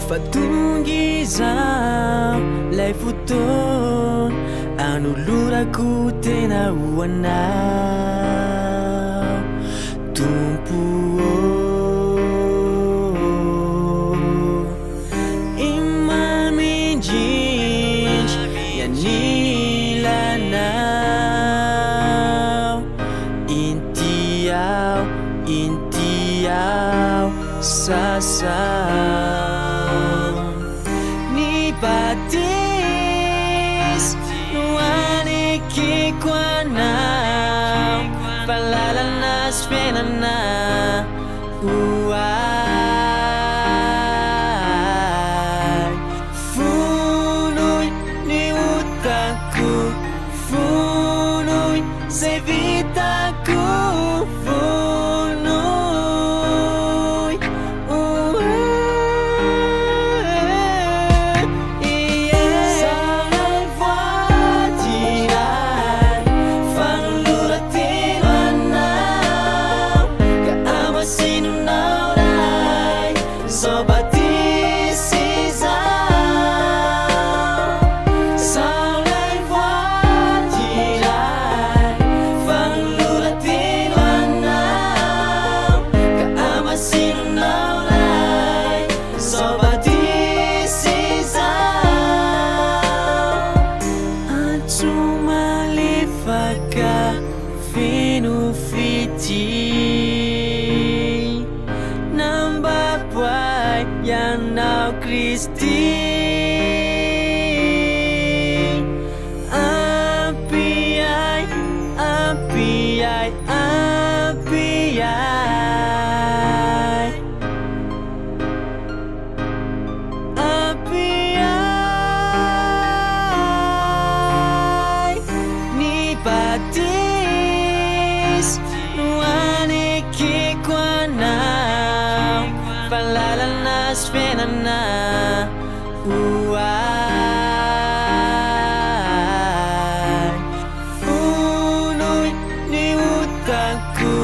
Fatongy zaho lay fotoana anolorako tena ho anao Tompo imamindrindry ianilanao inty aho sasao Ny batisy no anekiko anao Fahalalana sy fiainana ho ahy Fonoy ny otako Fonoy zay vitako Fonoy Sanay voatiray Fanolora-telo anao Ka amasinonao ray Zao batisy izaho Sanay voatiray Fanolora-telo anao Ka amasinonao ray Zao batisy izaho Antso malefaka finofity Nambaboay ianao Kristy Ampy ahy, ampy ahy, ampy ahy Ampy ahy Ny batisy no anekiko anao Fahalalana sy fiainana ho ahy Fonoy ny otako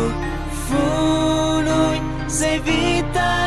Fonoy zay vitako